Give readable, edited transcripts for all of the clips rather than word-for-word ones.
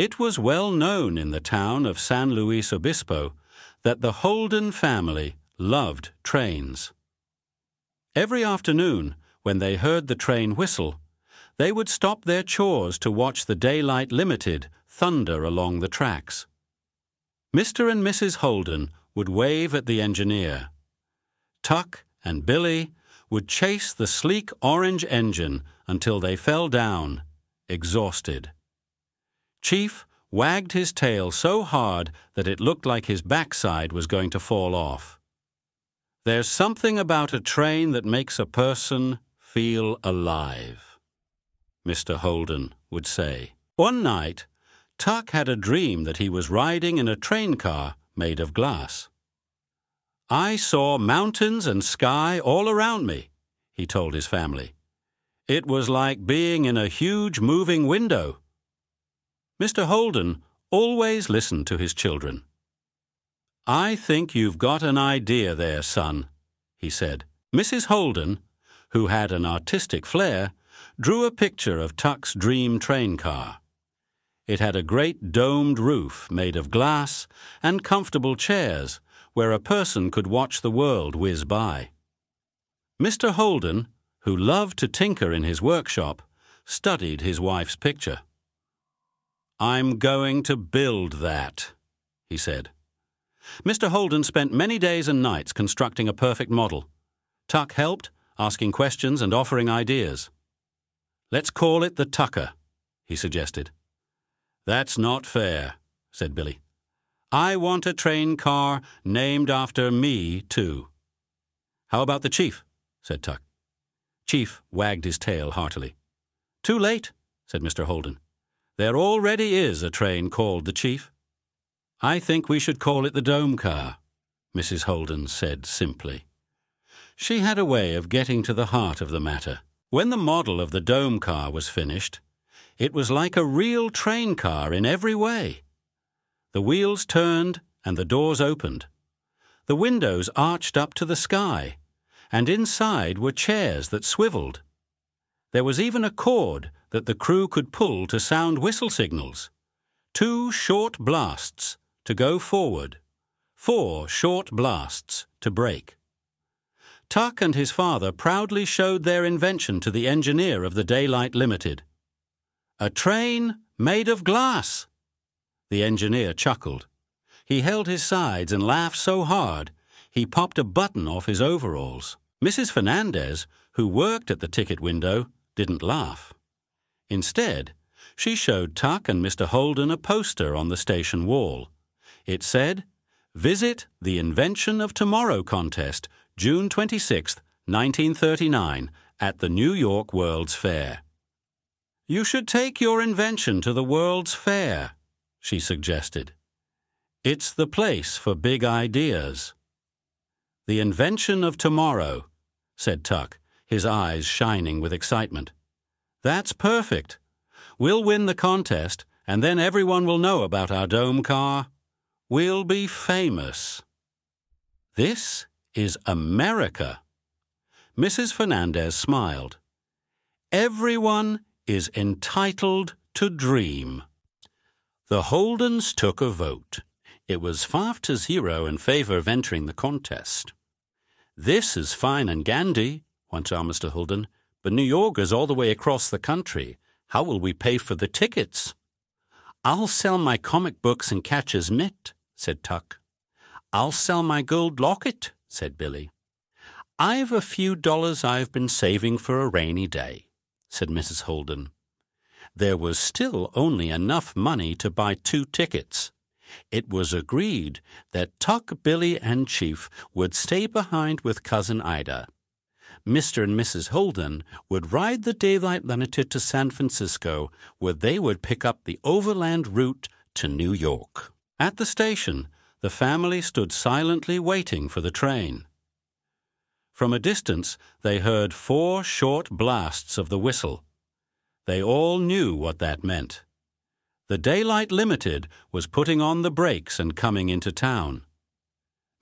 It was well known in the town of San Luis Obispo that the Holden family loved trains. Every afternoon, when they heard the train whistle, they would stop their chores to watch the Daylight Limited thunder along the tracks. Mr. and Mrs. Holden would wave at the engineer. Tuck and Billy would chase the sleek orange engine until they fell down, exhausted. Chief wagged his tail so hard that it looked like his backside was going to fall off. There's something about a train that makes a person feel alive, Mr. Holden would say. One night, Tuck had a dream that he was riding in a train car made of glass. I saw mountains and sky all around me, he told his family. It was like being in a huge moving window. Mr. Holden always listened to his children. I think you've got an idea there, son, he said. Mrs. Holden, who had an artistic flair, drew a picture of Tuck's dream train car. It had a great domed roof made of glass and comfortable chairs where a person could watch the world whiz by. Mr. Holden, who loved to tinker in his workshop, studied his wife's picture. I'm going to build that, he said. Mr. Holden spent many days and nights constructing a perfect model. Tuck helped, asking questions and offering ideas. Let's call it the Tucker, he suggested. That's not fair, said Billy. I want a train car named after me, too. How about the Chief? Said Tuck. Chief wagged his tail heartily. Too late, said Mr. Holden. There already is a train called the Chief. I think we should call it the Dome Car, Mrs. Holden said simply. She had a way of getting to the heart of the matter. When the model of the Dome Car was finished, it was like a real train car in every way. The wheels turned and the doors opened. The windows arched up to the sky, and inside were chairs that swiveled. There was even a cord that the crew could pull to sound whistle signals. 2 short blasts to go forward, 4 short blasts to brake. Tuck and his father proudly showed their invention to the engineer of the Daylight Limited. A train made of glass! The engineer chuckled. He held his sides and laughed so hard, he popped a button off his overalls. Mrs. Fernandez, who worked at the ticket window, didn't laugh. Instead, she showed Tuck and Mr. Holden a poster on the station wall. It said, Visit the Invention of Tomorrow contest, June 26, 1939, at the New York World's Fair. You should take your invention to the World's Fair, she suggested. It's the place for big ideas. The Invention of Tomorrow, said Tuck, his eyes shining with excitement. That's perfect. We'll win the contest, and then everyone will know about our dome car. We'll be famous. This is America. Mrs. Fernandez smiled. Everyone is entitled to dream. The Holdens took a vote. It was 5-0 in favor of entering the contest. This is fine and dandy, went on Mr. Holden, but New York is all the way across the country. How will we pay for the tickets? I'll sell my comic books and catcher's mitt, said Tuck. I'll sell my gold locket, said Billy. I've a few dollars I've been saving for a rainy day, said Mrs. Holden. There was still only enough money to buy 2 tickets. It was agreed that Tuck, Billy, and Chief would stay behind with Cousin Ida. Mr. and Mrs. Holden would ride the Daylight Limited to San Francisco, where they would pick up the overland route to New York. At the station, the family stood silently waiting for the train. From a distance, they heard 4 short blasts of the whistle. They all knew what that meant. The Daylight Limited was putting on the brakes and coming into town.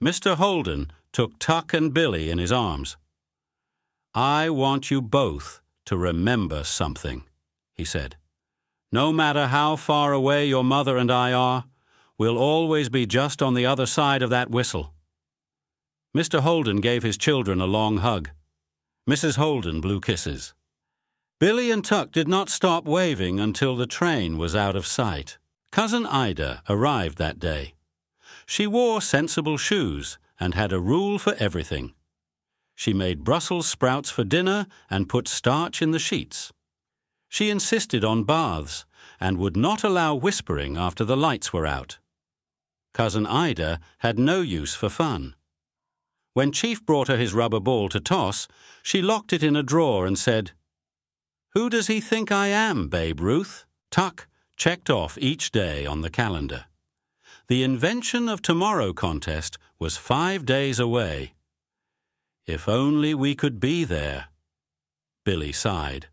Mr. Holden took Tuck and Billy in his arms. I want you both to remember something, he said. No matter how far away your mother and I are, we'll always be just on the other side of that whistle." Mr. Holden gave his children a long hug. Mrs. Holden blew kisses. Billy and Tuck did not stop waving until the train was out of sight. Cousin Ida arrived that day. She wore sensible shoes and had a rule for everything. She made Brussels sprouts for dinner and put starch in the sheets. She insisted on baths and would not allow whispering after the lights were out. Cousin Ida had no use for fun. When Chief brought her his rubber ball to toss, she locked it in a drawer and said, "Who does he think I am, Babe Ruth?" Tuck checked off each day on the calendar. The Invention of Tomorrow contest was 5 days away. If only we could be there, Billy sighed.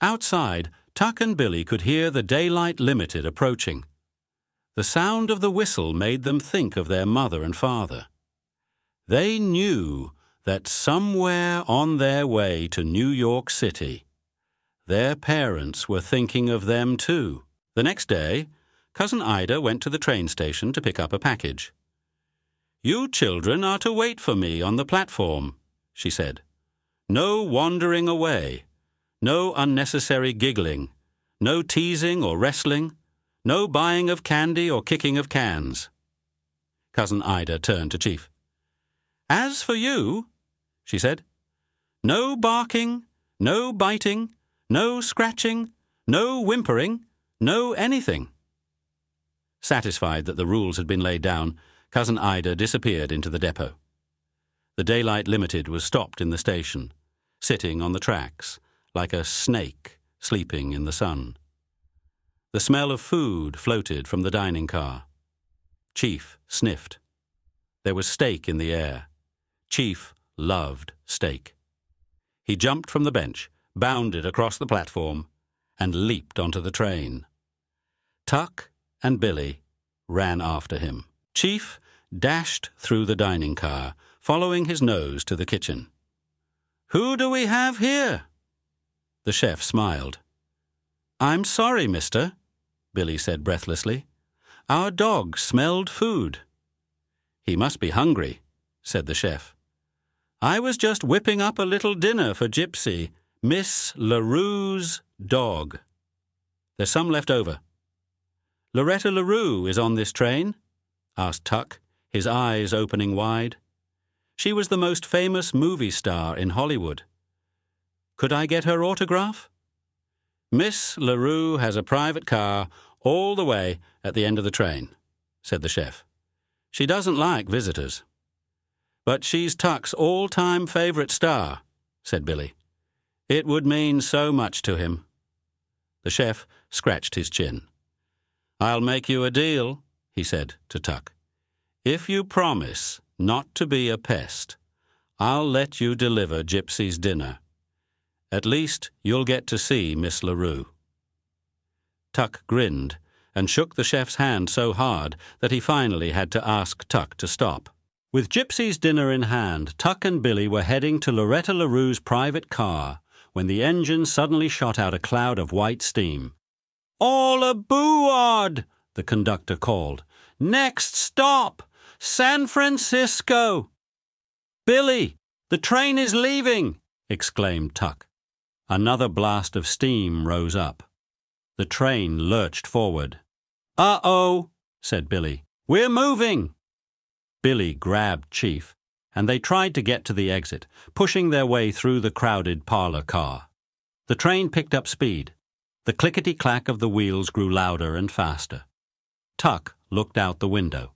Outside, Tuck and Billy could hear the Daylight Limited approaching. The sound of the whistle made them think of their mother and father. They knew that somewhere on their way to New York City, their parents were thinking of them too. The next day, Cousin Ida went to the train station to pick up a package. "You children are to wait for me on the platform," she said. "No wandering away. No unnecessary giggling, no teasing or wrestling, no buying of candy or kicking of cans." Cousin Ida turned to Chief. "As for you," she said, "no barking, no biting, no scratching, no whimpering, no anything." Satisfied that the rules had been laid down, Cousin Ida disappeared into the depot. The Daylight Limited was stopped in the station, sitting on the tracks, like a snake sleeping in the sun. The smell of food floated from the dining car. Chief sniffed. There was steak in the air. Chief loved steak. He jumped from the bench, bounded across the platform, and leaped onto the train. Tuck and Billy ran after him. Chief dashed through the dining car, following his nose to the kitchen. "Who do we have here?" The chef smiled. "I'm sorry, mister," Billy said breathlessly. "Our dog smelled food." "He must be hungry," said the chef. "I was just whipping up a little dinner for Gypsy, Miss LaRue's dog. There's some left over." "Loretta LaRue is on this train?" asked Tuck, his eyes opening wide. "She was the most famous movie star in Hollywood. Could I get her autograph?" "Miss LaRue has a private car all the way at the end of the train," said the chef. "She doesn't like visitors." "But she's Tuck's all-time favorite star," said Billy. "It would mean so much to him." The chef scratched his chin. "I'll make you a deal," he said to Tuck. "If you promise not to be a pest, I'll let you deliver Gypsy's dinner. At least you'll get to see Miss LaRue." Tuck grinned and shook the chef's hand so hard that he finally had to ask Tuck to stop. With Gypsy's dinner in hand, Tuck and Billy were heading to Loretta LaRue's private car when the engine suddenly shot out a cloud of white steam. "All aboard!" the conductor called. "Next stop, San Francisco!" "Billy, the train is leaving!" exclaimed Tuck. Another blast of steam rose up. The train lurched forward. "Uh-oh," said Billy. "We're moving!" Billy grabbed Chief, and they tried to get to the exit, pushing their way through the crowded parlor car. The train picked up speed. The clickety-clack of the wheels grew louder and faster. Tuck looked out the window.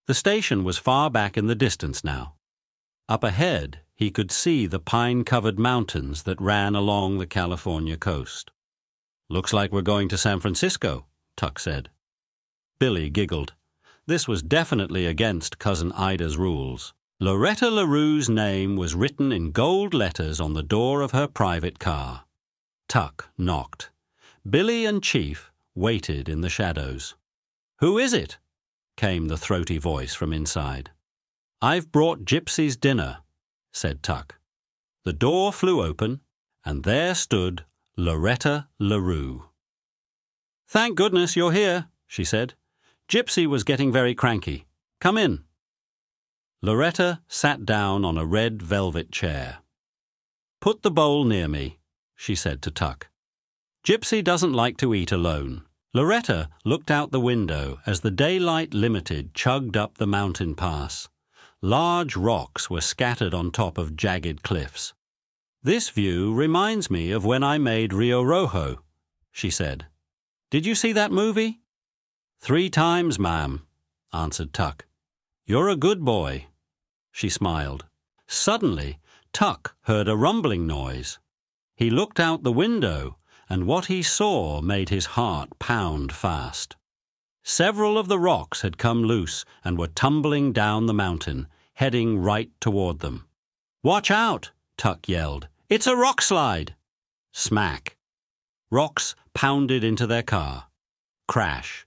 The station was far back in the distance now. Up ahead, he could see the pine-covered mountains that ran along the California coast. "Looks like we're going to San Francisco," Tuck said. Billy giggled. This was definitely against Cousin Ida's rules. Loretta LaRue's name was written in gold letters on the door of her private car. Tuck knocked. Billy and Chief waited in the shadows. "Who is it?" came the throaty voice from inside. "I've brought Gypsy's dinner," said Tuck. The door flew open, and there stood Loretta LaRue. "Thank goodness you're here," she said. "Gypsy was getting very cranky. Come in." Loretta sat down on a red velvet chair. "Put the bowl near me," she said to Tuck. "Gypsy doesn't like to eat alone." Loretta looked out the window as the Daylight Limited chugged up the mountain pass. Large rocks were scattered on top of jagged cliffs. "This view reminds me of when I made Rio Rojo," she said. "Did you see that movie?" "3 times, ma'am," answered Tuck. "You're a good boy." She smiled. Suddenly, Tuck heard a rumbling noise. He looked out the window, and what he saw made his heart pound fast. Several of the rocks had come loose and were tumbling down the mountain, heading right toward them. "Watch out!" Tuck yelled. "It's a rock slide!" Smack! Rocks pounded into their car. Crash!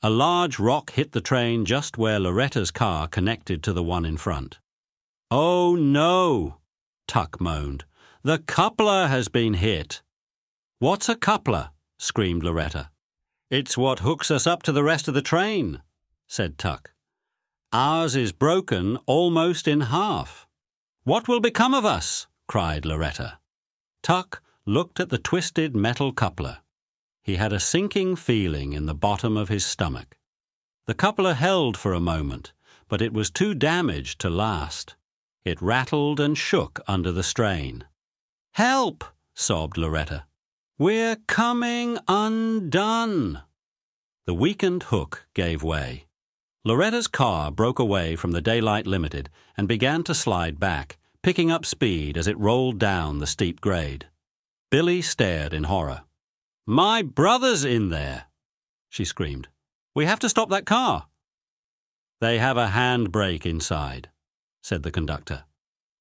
A large rock hit the train just where Loretta's car connected to the one in front. "Oh no!" Tuck moaned. "The coupler has been hit." "What's a coupler?" screamed Loretta. "It's what hooks us up to the rest of the train," said Tuck. "Ours is broken almost in half." "What will become of us?" cried Loretta. Tuck looked at the twisted metal coupler. He had a sinking feeling in the bottom of his stomach. The coupler held for a moment, but it was too damaged to last. It rattled and shook under the strain. "Help!" sobbed Loretta. "We're coming undone." The weakened hook gave way. Loretta's car broke away from the Daylight Limited and began to slide back, picking up speed as it rolled down the steep grade. Billy stared in horror. "My brother's in there!" she screamed. "We have to stop that car." "They have a handbrake inside," said the conductor.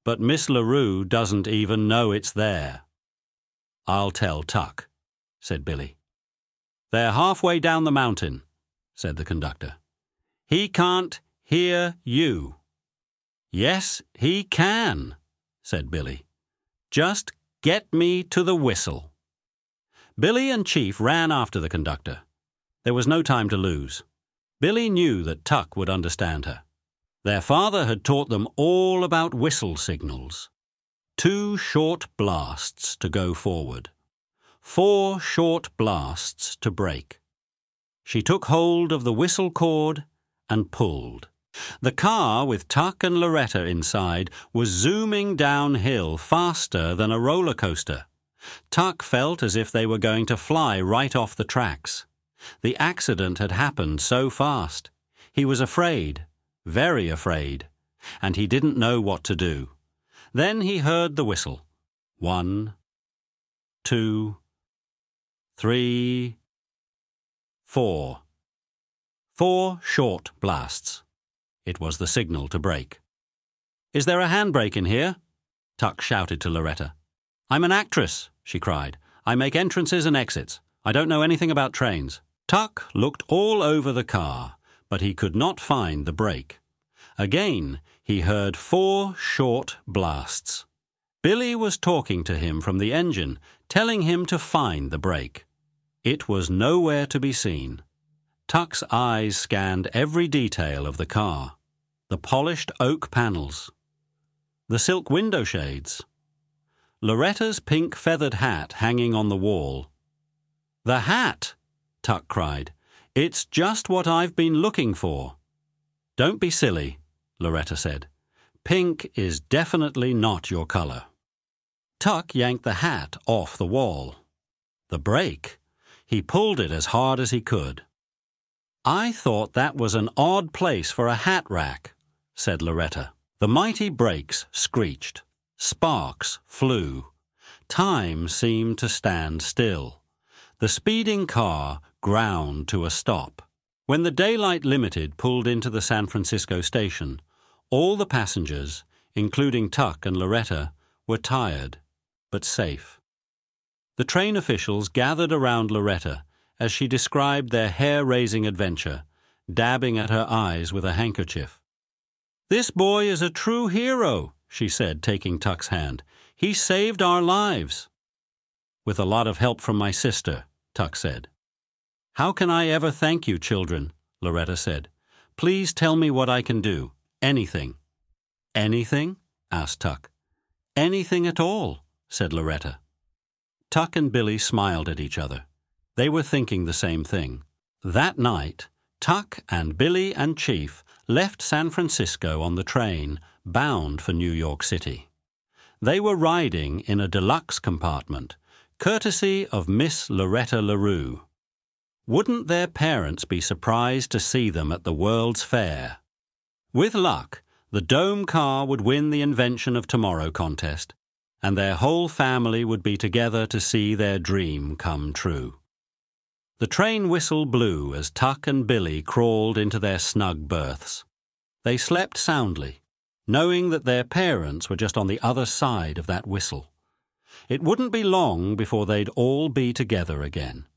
"But Miss LaRue doesn't even know it's there." "I'll tell Tuck," said Billy. "They're halfway down the mountain," said the conductor. "He can't hear you." "Yes, he can," said Billy. "Just get me to the whistle." Billy and Chief ran after the conductor. There was no time to lose. Billy knew that Tuck would understand her. Their father had taught them all about whistle signals. 2 short blasts to go forward. 4 short blasts to brake. She took hold of the whistle cord and pulled. The car with Tuck and Loretta inside was zooming downhill faster than a roller coaster. Tuck felt as if they were going to fly right off the tracks. The accident had happened so fast. He was afraid, very afraid, and he didn't know what to do. Then he heard the whistle. 1, 2, 3, 4. 4 short blasts. It was the signal to brake. "Is there a handbrake in here?" Tuck shouted to Loretta. "I'm an actress," she cried. "I make entrances and exits. I don't know anything about trains." Tuck looked all over the car, but he could not find the brake. Again, he heard 4 short blasts. Billy was talking to him from the engine, telling him to find the brake. It was nowhere to be seen. Tuck's eyes scanned every detail of the car. The polished oak panels. The silk window shades. Loretta's pink feathered hat hanging on the wall. "The hat!" Tuck cried. "It's just what I've been looking for." "Don't be silly," Loretta said. "Pink is definitely not your color." Tuck yanked the hat off the wall. The brake. He pulled it as hard as he could. "I thought that was an odd place for a hat rack," said Loretta. The mighty brakes screeched. Sparks flew. Time seemed to stand still. The speeding car ground to a stop. When the Daylight Limited pulled into the San Francisco station, all the passengers, including Tuck and Loretta, were tired, but safe. The train officials gathered around Loretta as she described their hair-raising adventure, dabbing at her eyes with a handkerchief. "This boy is a true hero," she said, taking Tuck's hand. "He saved our lives." "With a lot of help from my sister," Tuck said. "How can I ever thank you, children?" Loretta said. "Please tell me what I can do. Anything." "Anything?" asked Tuck. "Anything at all," said Loretta. Tuck and Billy smiled at each other. They were thinking the same thing. That night, Tuck and Billy and Chief left San Francisco on the train, bound for New York City. They were riding in a deluxe compartment, courtesy of Miss Loretta LaRue. Wouldn't their parents be surprised to see them at the World's Fair? With luck, the Dome car would win the Invention of Tomorrow contest, and their whole family would be together to see their dream come true. The train whistle blew as Tuck and Billy crawled into their snug berths. They slept soundly, knowing that their parents were just on the other side of that whistle. It wouldn't be long before they'd all be together again.